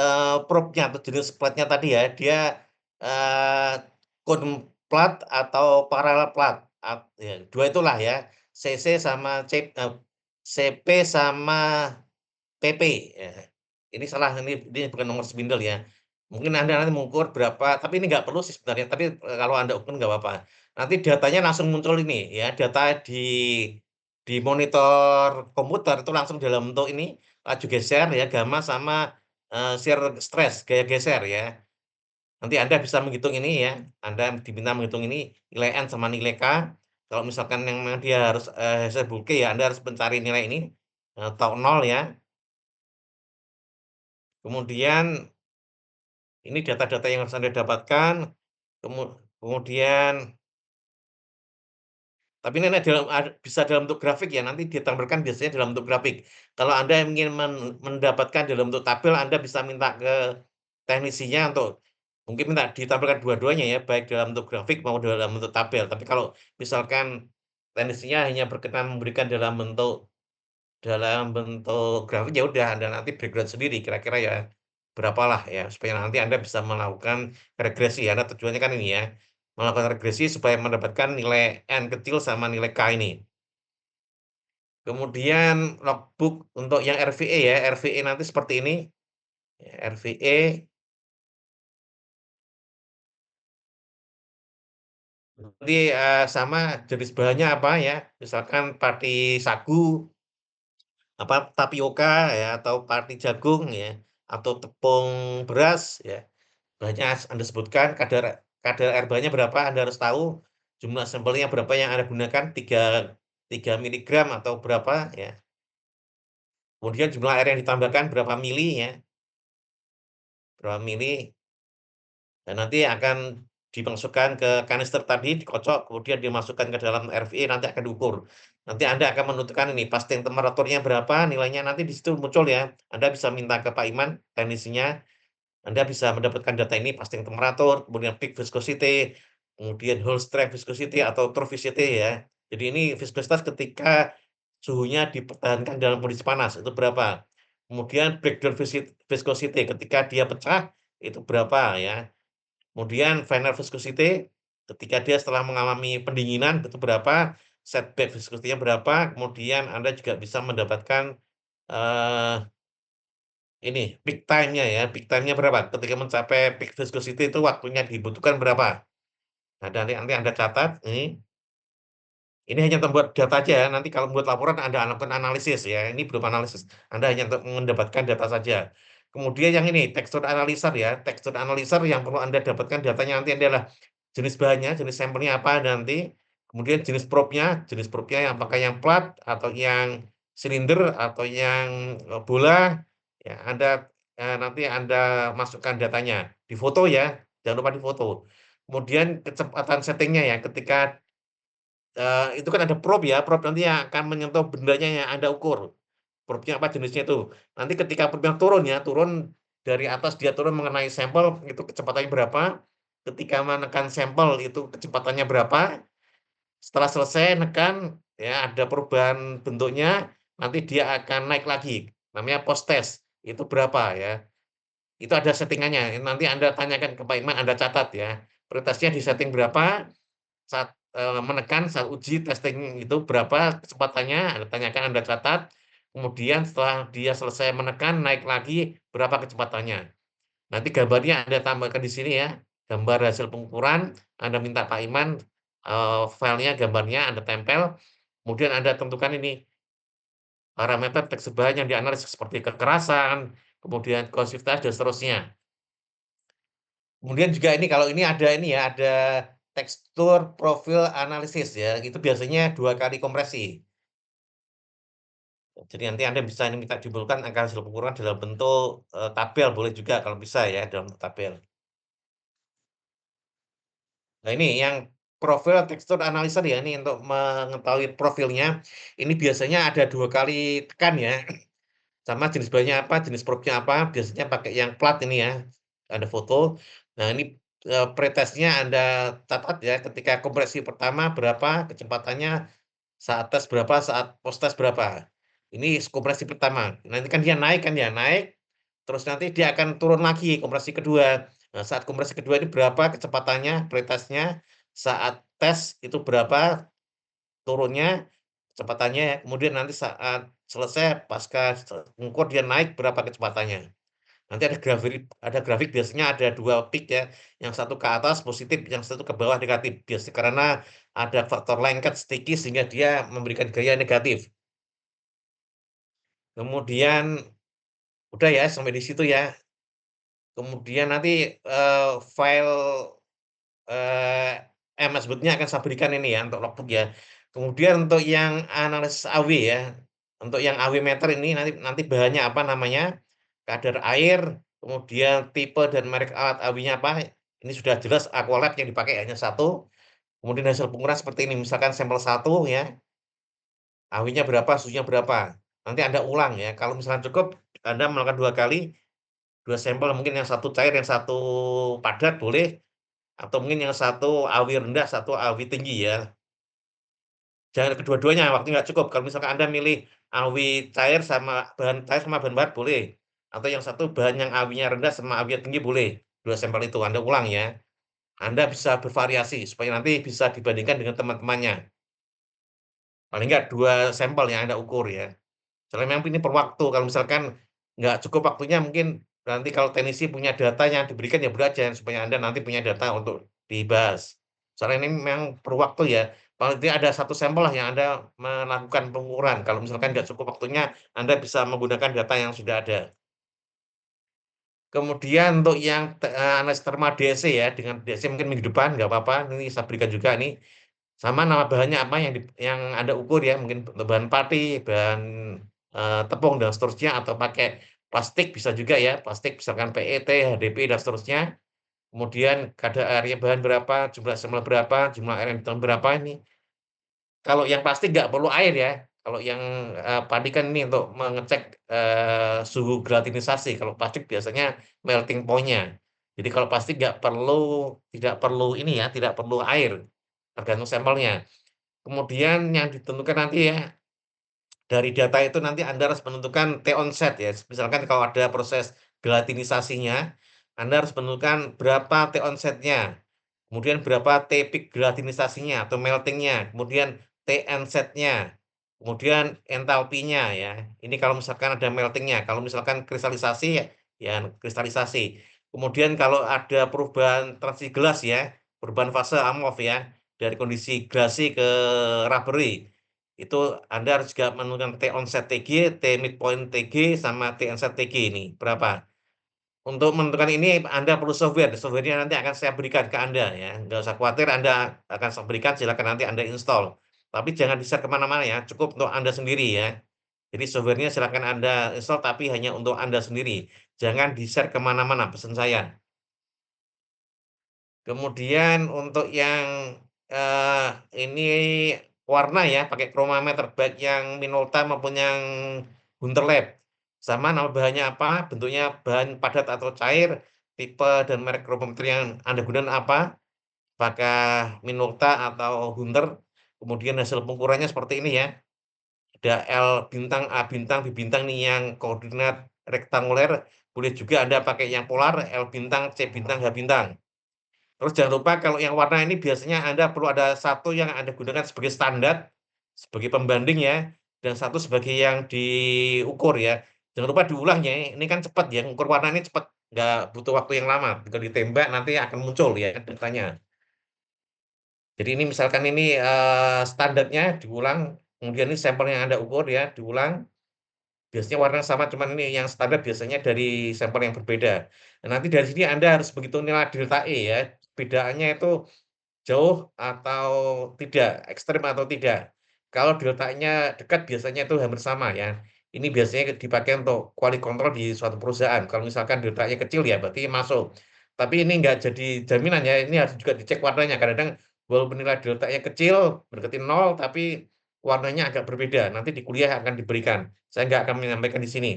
probe-nya atau jenis plat-nya tadi ya, dia, eee, cone plat atau parallel plat, ya 2 itulah ya, CC sama CP sama PP, ya. Ini salah, ini bukan nomor spindle ya. Mungkin Anda nanti mengukur berapa, tapi ini nggak perlu sih sebenarnya, tapi, kalau Anda ukur nggak apa-apa. Nanti datanya langsung muncul ini ya, data di monitor komputer itu langsung dalam bentuk ini, laju geser ya, gamma sama, shear stress, gaya geser ya. Nanti Anda bisa menghitung ini ya, Anda diminta menghitung ini, nilai N sama nilai K. Kalau misalkan yang memang dia harus, hasil bulky ya Anda harus mencari nilai ini, tahu 0 ya. Kemudian ini data-data yang harus Anda dapatkan, kemudian tapi ini bisa dalam bentuk grafik ya, nanti ditampilkan biasanya dalam bentuk grafik. Kalau Anda ingin mendapatkan dalam bentuk tabel, Anda bisa minta ke teknisinya untuk mungkin minta ditampilkan dua-duanya ya, baik dalam bentuk grafik maupun dalam bentuk tabel. Tapi kalau misalkan teknisinya hanya berkenan memberikan dalam bentuk grafik, ya udah Anda nanti background sendiri, kira-kira ya berapalah ya, supaya nanti Anda bisa melakukan regresi, karena tujuannya kan ini ya, melakukan regresi supaya mendapatkan nilai N kecil sama nilai K ini. Kemudian logbook untuk yang RVE ya, RVE nanti seperti ini, ya, RVE nanti, sama jenis bahannya apa ya, misalkan pati sagu, apa, tapioka ya, atau pati jagung ya, atau tepung beras ya. Bahannya Anda sebutkan, kadar kadar air bahannya berapa, Anda harus tahu, jumlah sampelnya berapa yang Anda gunakan, 3 miligram atau berapa ya. Kemudian jumlah air yang ditambahkan berapa mili ya, berapa mili, dan nanti akan dimasukkan ke kanister tadi, dikocok, kemudian dimasukkan ke dalam RVE, nanti akan diukur. Nanti Anda akan menentukan ini, passing temperaturnya berapa, nilainya nanti di situ muncul ya. Anda bisa minta ke Pak Iman, teknisinya, Anda bisa mendapatkan data ini, passing temperatur, kemudian peak viscosity, kemudian whole strength viscosity atau true viscosity ya. Jadi ini viskositas ketika suhunya dipertahankan dalam kondisi panas, itu berapa. Kemudian breakdown viscosity ketika dia pecah, itu berapa ya. Kemudian final viscosity ketika dia setelah mengalami pendinginan, itu berapa, setback viscosity-nya berapa, kemudian Anda juga bisa mendapatkan, eee ini, peak time-nya ya, peak time-nya berapa? Ketika mencapai peak viscosity itu waktunya dibutuhkan berapa? Nah, nanti nanti Anda catat ini hanya untuk membuat data aja ya, nanti kalau membuat laporan Anda lakukan analisis ya, ini belum analisis, Anda hanya untuk mendapatkan data saja. Kemudian yang ini, tekstur analyzer ya, tekstur analyzer yang perlu Anda dapatkan datanya nanti adalah jenis bahannya, jenis sampelnya apa nanti, kemudian jenis probe-nya yang apakah yang plat atau yang silinder atau yang, bola, ya Anda, nanti Anda masukkan datanya, difoto ya, jangan lupa difoto. Kemudian kecepatan setting-nya ya, ketika itu kan ada probe ya, probe nanti yang akan menyentuh bendanya yang Anda ukur. probe-nya apa jenisnya itu. Nanti ketika probe-nya turun ya, turun dari atas dia turun mengenai sampel itu kecepatannya berapa, ketika menekan sampel itu kecepatannya berapa, setelah selesai nekan, ya ada perubahan bentuknya, nanti dia akan naik lagi, namanya post test, itu berapa ya. Itu ada settingannya, nanti Anda tanyakan ke Pak Iman, Anda catat ya, prioritasnya di-setting berapa, saat, menekan, saat uji testing itu berapa kecepatannya, Anda tanyakan, Anda catat, kemudian setelah dia selesai menekan, naik lagi berapa kecepatannya. Nanti gambarnya Anda tambahkan di sini ya, gambar hasil pengukuran, Anda minta Pak Iman, filenya, gambarnya Anda tempel, kemudian Anda tentukan ini, parameter teks bahan yang dianalisis seperti kekerasan, kemudian konsistensi dan seterusnya. Kemudian juga ini kalau ini ada ini ya, ada tekstur profil analisis ya, itu biasanya 2 kali kompresi. Jadi nanti Anda bisa ini minta dikumpulkan angka hasil pengukuran dalam bentuk, tabel boleh juga kalau bisa ya, dalam bentuk tabel. Nah ini yang profil tekstur analisa ya, ini untuk mengetahui profilnya, ini biasanya ada 2 kali tekan ya, sama jenis bahannya apa, jenis probe-nya apa, biasanya pakai yang plat ini ya, ada foto. Nah ini, pretestnya Anda catat ya, ketika kompresi pertama berapa kecepatannya, saat tes berapa, saat post tes berapa. Ini kompresi pertama, nanti kan dia naik kan ya, naik, terus nanti dia akan turun lagi kompresi kedua. Nah, saat kompresi kedua ini berapa kecepatannya, pretestnya, saat tes itu berapa turunnya, kecepatannya ya, kemudian nanti saat selesai pasca mengukur dia naik berapa kecepatannya. Nanti ada grafik biasanya ada 2 peak ya, yang satu ke atas positif, yang satu ke bawah negatif. Biasanya karena ada faktor lengket sticky sehingga dia memberikan gaya negatif. Kemudian udah ya sampai di situ ya. Kemudian nanti, file, eee, MS Word-nya akan saya berikan ini ya untuk logbook ya. Kemudian untuk yang analisis AW ya, untuk yang AW meter ini nanti nanti bahannya apa namanya, kadar air, kemudian tipe dan merek alat AW-nya apa, ini sudah jelas Aqualab yang dipakai hanya satu. Kemudian hasil pengukuran seperti ini, misalkan sampel satu ya, AW-nya berapa, suhunya berapa. Nanti Anda ulang ya, kalau misalnya cukup Anda melakukan 2 kali, 2 sampel mungkin yang satu cair, yang satu padat boleh, atau mungkin yang satu AW rendah, satu AW tinggi ya. Jangan kedua-duanya, waktunya nggak cukup. Kalau misalkan Anda milih AW cair sama bahan cair sama bahan bahat boleh, atau yang satu bahan yang AW-nya rendah sama AW-nya tinggi boleh, 2 sampel itu Anda ulang ya. Anda bisa bervariasi supaya nanti bisa dibandingkan dengan teman-temannya. Paling nggak 2 sampel yang Anda ukur ya. Soalnya memang ini per waktu, kalau misalkan nggak cukup waktunya mungkin nanti kalau teknisi punya data yang diberikan ya beri aja supaya Anda nanti punya data untuk dibahas. Soalnya ini memang per waktu ya, paling tidak ada satu sampel lah yang Anda melakukan pengukuran, kalau misalkan nggak cukup waktunya, Anda bisa menggunakan data yang sudah ada. Kemudian untuk yang analisis terma DSC ya, dengan DSC mungkin minggu depan nggak apa-apa, ini saya berikan juga nih. Sama nama bahannya apa yang Anda ukur ya, mungkin bahan pati, bahan, tepung dan seterusnya, atau pakai plastik bisa juga ya, plastik misalkan PET, HDPE dan seterusnya. Kemudian kadar airnya bahan berapa, jumlah sampel berapa, jumlah air yang ditelan berapa ini. Kalau yang plastik nggak perlu air ya, kalau yang, padi kan ini untuk mengecek, suhu gelatinisasi, kalau plastik biasanya melting point-nya. Jadi kalau plastik tidak perlu ini ya, tidak perlu air, tergantung sampelnya. Kemudian yang ditentukan nanti ya, dari data itu nanti Anda harus menentukan T onset ya. Misalkan kalau ada proses gelatinisasinya, Anda harus menentukan berapa T onset-nya, kemudian berapa T peak gelatinisasinya atau melting-nya, kemudian T end-set-nya, kemudian entalpinya ya. Ini kalau misalkan ada melting-nya, kalau misalkan kristalisasi ya, ya kristalisasi. Kemudian kalau ada perubahan transisi gelas ya, perubahan fase amorf ya, dari kondisi glasi ke rubbery. Itu Anda harus juga menentukan T onset TG, T midpoint TG, sama T onset TG ini, berapa. Untuk menentukan ini Anda perlu software, software-nya nanti akan saya berikan ke Anda ya, nggak usah khawatir Anda akan saya berikan, silakan nanti Anda install. Tapi jangan di-share ke mana-mana ya, cukup untuk Anda sendiri ya. Jadi software-nya silakan Anda install, tapi hanya untuk Anda sendiri. Jangan di-share ke mana-mana, pesan saya. Kemudian untuk yang, ini warna ya, pakai chromameter, baik yang Minolta maupun yang Hunterlab. Sama nama bahannya apa, bentuknya bahan padat atau cair, tipe dan merek kronometer yang Anda gunakan apa, apakah Minolta atau Hunter, kemudian hasil pengukurannya seperti ini ya. Ada L bintang, A bintang, B bintang nih yang koordinat rektanguler, boleh juga Anda pakai yang polar, L bintang, C bintang, H bintang. Terus jangan lupa kalau yang warna ini biasanya Anda perlu ada satu yang Anda gunakan sebagai standar, sebagai pembanding ya, dan satu sebagai yang diukur ya. Jangan lupa diulang ya, ini kan cepat ya, ukur warna ini cepat, nggak butuh waktu yang lama. Tinggal ditembak nanti akan muncul ya datanya. Jadi ini misalkan ini standarnya diulang, kemudian ini sampel yang Anda ukur ya, diulang. Biasanya warna sama, cuman ini yang standar biasanya dari sampel yang berbeda. Nah, nanti dari sini Anda harus begitu nilai delta E ya. Bedaannya itu jauh atau tidak, ekstrem atau tidak. Kalau deltanya dekat biasanya itu hampir sama ya. Ini biasanya dipakai untuk quality control di suatu perusahaan. Kalau misalkan deltanya kecil ya berarti masuk. Tapi ini nggak jadi jaminan ya. Ini harus juga dicek warnanya. Kadang-kadang walaupun nilai deltanya kecil, mendekati nol, tapi warnanya agak berbeda. Nanti di kuliah akan diberikan. Saya nggak akan menyampaikan di sini.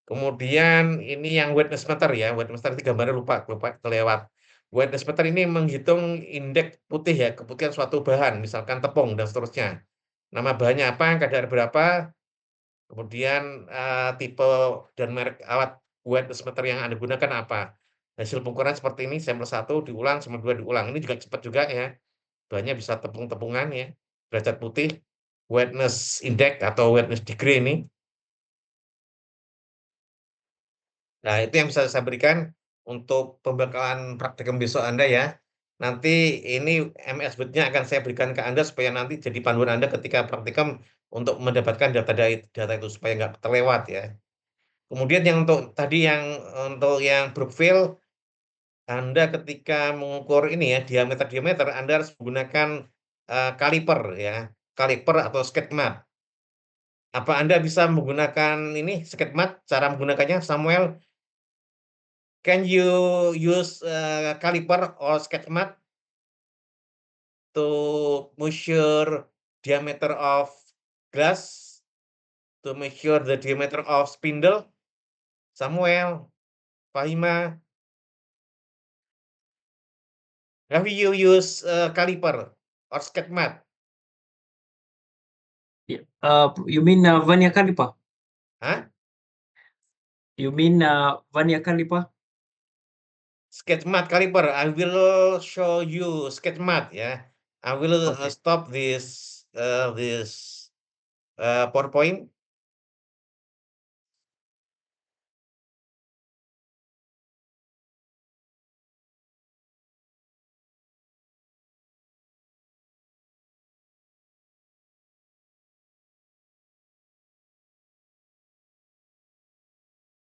Kemudian ini yang wetness meter ya, wetness meter itu gambarnya lupa, lupa kelewat. Wetness meter ini menghitung indeks putih ya, keputihan suatu bahan, misalkan tepung dan seterusnya. Nama bahannya apa, kadar berapa, kemudian tipe dan merek alat wetness meter yang Anda gunakan apa. Hasil pengukuran seperti ini, sampel 1 diulang, sampel 2 diulang. Ini juga cepat juga ya, bahannya bisa tepung-tepungan ya, derajat putih, wetness index atau wetness degree ini. Nah, itu yang bisa saya berikan untuk pembekalan praktikum besok Anda ya. Nanti ini MS Word-nya akan saya berikan ke Anda supaya nanti jadi panduan Anda ketika praktikum untuk mendapatkan data itu supaya nggak terlewat ya. Kemudian yang untuk tadi yang untuk yang Brookfield, Anda ketika mengukur ini ya diameter-diameter Anda harus menggunakan kaliper ya, kaliper atau sketch mat. Apa Anda bisa menggunakan ini sketch mat? Cara menggunakannya, Samuel? Can you use caliper or sketch mat to measure diameter of glass, to measure the diameter of spindle? Samuel, Fahima, have you used caliper or sketch mat? You mean Vanya Khalifa? Huh? You mean Vanya Khalifa? Sketch mat caliper. I will show you sketch mat ya. I will Okay. stop this PowerPoint.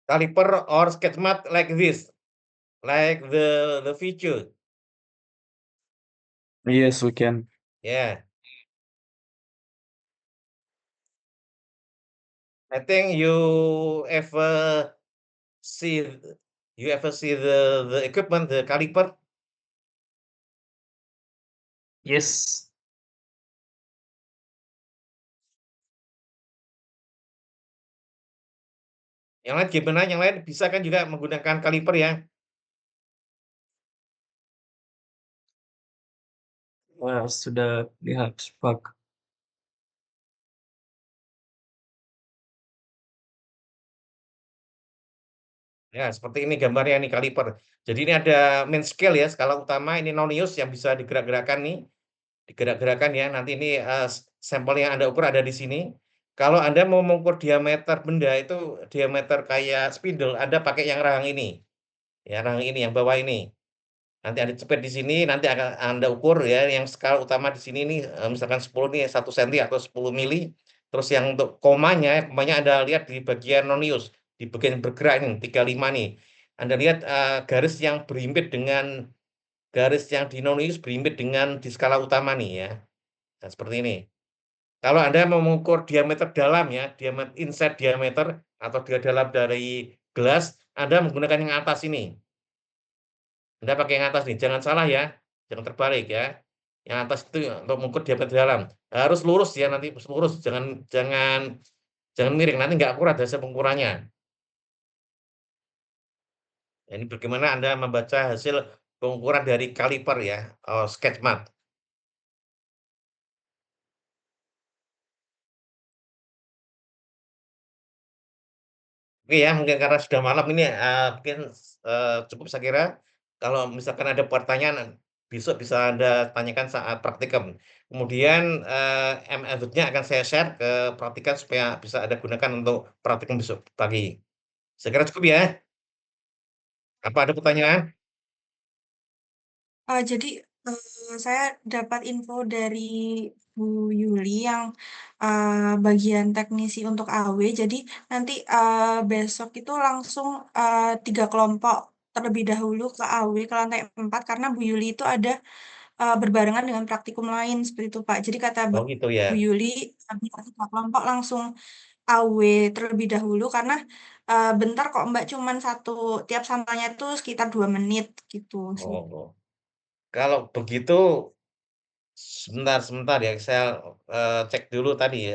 Caliper or sketch mat like this, like the feature. Yes, we can. Yeah, I think see you ever see the equipment, the caliper? Yes. Yang lain gimana? Yang lain bisa kan juga menggunakan kaliper ya? Wah, sudah lihat, Pak. Ya, seperti ini gambarnya nih kaliper. Jadi ini ada main scale ya, skala utama ini nonius yang bisa digerak-gerakkan nih, digerak-gerakkan ya. Nanti ini sampel yang Anda ukur ada di sini. Kalau Anda mau mengukur diameter benda itu diameter kayak spidol, Anda pakai yang rahang ini. Ya, rahang ini yang bawah ini. Nanti Anda cepet di sini, nanti akan Anda ukur ya, yang skala utama di sini nih, misalkan 10 nih, 1 senti atau 10 mili. Terus yang untuk komanya Anda lihat di bagian nonius, di bagian bergerak ini, 35 nih. Anda lihat garis yang berhimpit dengan garis yang di nonius berhimpit dengan di skala utama nih ya. Nah, seperti ini. Kalau Anda mau mengukur diameter dalam ya, diameter inside diameter atau dia dalam dari gelas, Anda menggunakan yang atas ini. Anda pakai yang atas nih, jangan salah ya, jangan terbalik ya. Yang atas itu untuk mengukur diameter dalam. Harus lurus ya nanti, lurus, jangan jangan Jangan miring, nanti nggak akurat hasil pengukurannya. Ya, ini bagaimana Anda membaca hasil pengukuran dari kaliper ya, sketch mat. Oke ya, mungkin karena sudah malam ini, mungkin, cukup saya kira. Kalau misalkan ada pertanyaan, besok bisa Anda tanyakan saat praktikum. Kemudian, ML-nya akan saya share ke praktikum supaya bisa Anda gunakan untuk praktikum besok pagi. Saya kira cukup ya. Apa ada pertanyaan? Jadi, saya dapat info dari Bu Yuli yang, bagian teknisi untuk AW. Jadi nanti, besok itu langsung, 3 kelompok terlebih dahulu ke AW, ke lantai 4 karena Bu Yuli itu ada, berbarengan dengan praktikum lain, seperti itu, Pak. Jadi kata Oh gitu ya. Bu Yuli, biar 3 kelompok langsung AW terlebih dahulu karena, bentar kok Mbak, cuman satu tiap sampelnya itu sekitar 2 menit, gitu sih. Oh, oh. Kalau begitu sebentar sebentar ya, saya, cek dulu tadi,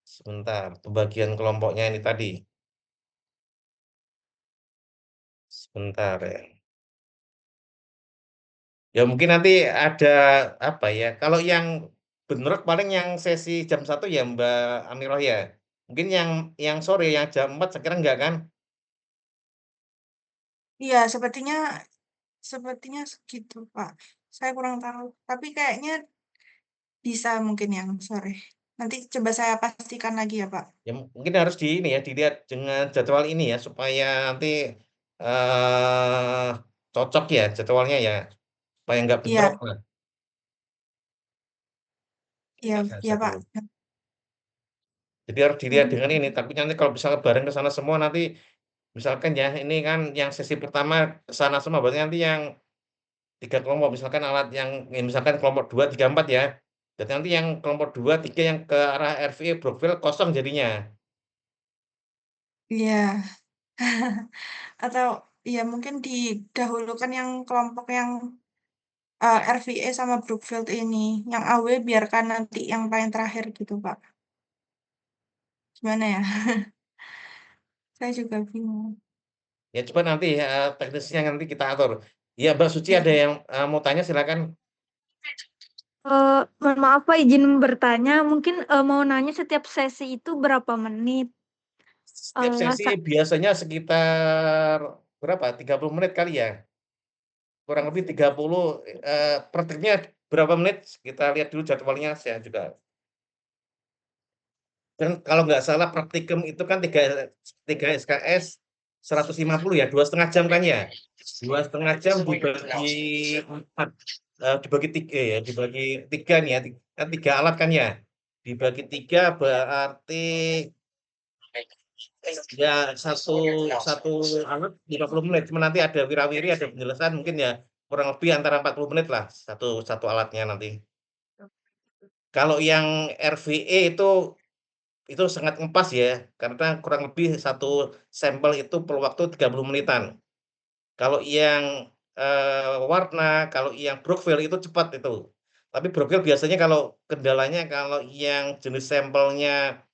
sebentar, bagian kelompoknya ini tadi, sebentar ya. Ya mungkin nanti ada, apa ya, kalau yang bentrok paling yang sesi jam 1 ya, Mbak Amiroh ya? Mungkin yang sore, yang jam 4 saya kira enggak kan? Iya, sepertinya sepertinya segitu, Pak. Saya kurang tahu, tapi kayaknya bisa mungkin yang sore. Nanti coba saya pastikan lagi ya, Pak. Ya mungkin harus di ini ya, dilihat dengan jadwal ini ya, supaya nanti, eee, cocok ya jadwalnya ya, supaya nggak bentrok Iya, lah. iya, Saya iya, cek Pak. dulu. Jadi harus dilihat Mhm. dengan ini, tapi nanti kalau misalnya bareng ke sana semua nanti, misalkan ya, ini kan yang sesi pertama ke sana semua, berarti nanti yang 3 kelompok, misalkan alat yang misalkan kelompok 2 3 4 ya. Jadi nanti yang kelompok 2 3 yang ke arah RVE Brookville kosong jadinya. Iya. Atau ya mungkin didahulukan yang kelompok yang, RVE sama Brookfield ini, yang AW biarkan nanti yang paling terakhir gitu, Pak. Gimana ya? Saya juga bingung. Ya coba nanti, teknisnya nanti kita atur. Iya, Mbak Suci Iya. ada yang, mau tanya silakan. Mohon maaf Pak, izin bertanya, mungkin mau nanya setiap sesi itu berapa menit? Setiap Eh, sesi sa- biasanya sekitar berapa, 30 menit kali ya? Kurang lebih 30, praktiknya berapa menit? Kita lihat dulu jadwalnya, saya juga kan kalau nggak salah praktikum itu kan 3 SKS 150 ya, 2,5 jam kan ya? 2,5 jam dibagi 4, dibagi 3 ya, dibagi 3 nih ya, kan 3 alat kan ya? Dibagi 3 berarti ya satu alat 50 menit, cuma nanti ada wirawiri, ada penjelasan mungkin ya kurang lebih antara 40 menit lah, satu satu alatnya nanti. Kalau yang RVE itu sangat ngepas ya, karena kurang lebih satu sampel itu perlu waktu 30 menitan. Kalau yang, warna, kalau yang Brookfield itu cepat itu. Tapi Brookfield biasanya kalau kendalanya kalau yang jenis sampelnya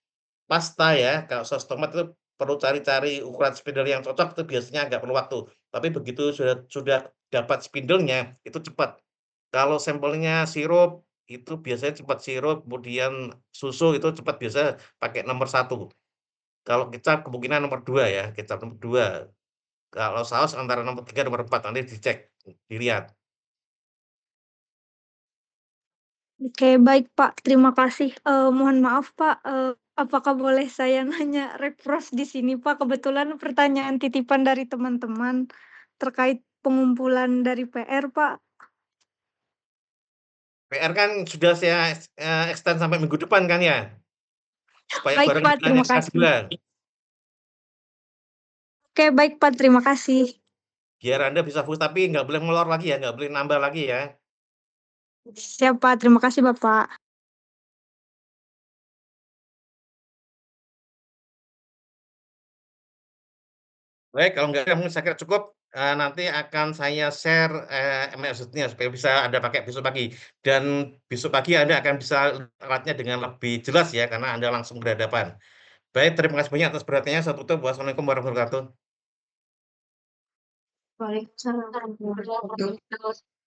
pasta ya, kalau saus tomat itu perlu cari-cari ukuran spidol yang cocok itu biasanya agak perlu waktu. Tapi begitu sudah dapat spidolnya, itu cepat. Kalau sampelnya sirup, itu biasanya cepat sirup, kemudian susu itu cepat biasa pakai nomor 1. Kalau kecap kemungkinan nomor 2 ya, kecap nomor 2. Kalau saus antara nomor 3 nomor 4 nanti dicek, dilihat. Oke, baik Pak, terima kasih. Mohon maaf Pak, apakah boleh saya nanya refresh di sini Pak? Kebetulan pertanyaan titipan dari teman-teman terkait pengumpulan dari PR Pak. PR kan sudah saya, extend sampai minggu depan kan ya, supaya Baik bareng Pak, dengan terima yang kasih. S2, Oke, baik Pak, terima kasih. biar Anda bisa fokus tapi nggak boleh molor lagi ya, nggak boleh nambah lagi ya. Siap Pak, terima kasih Bapak. Baik, kalau enggak mungkin saya kira cukup, nanti akan saya share, MS-nya supaya bisa Anda pakai besok pagi. Dan besok pagi Anda akan bisa alatnya dengan lebih jelas ya, karena Anda langsung berhadapan. Baik, terima kasih banyak atas perhatiannya. Saya tutup. Wassalamualaikum warahmatullahi wabarakatuh. Waalaikumsalam warahmatullahi wabarakatuh.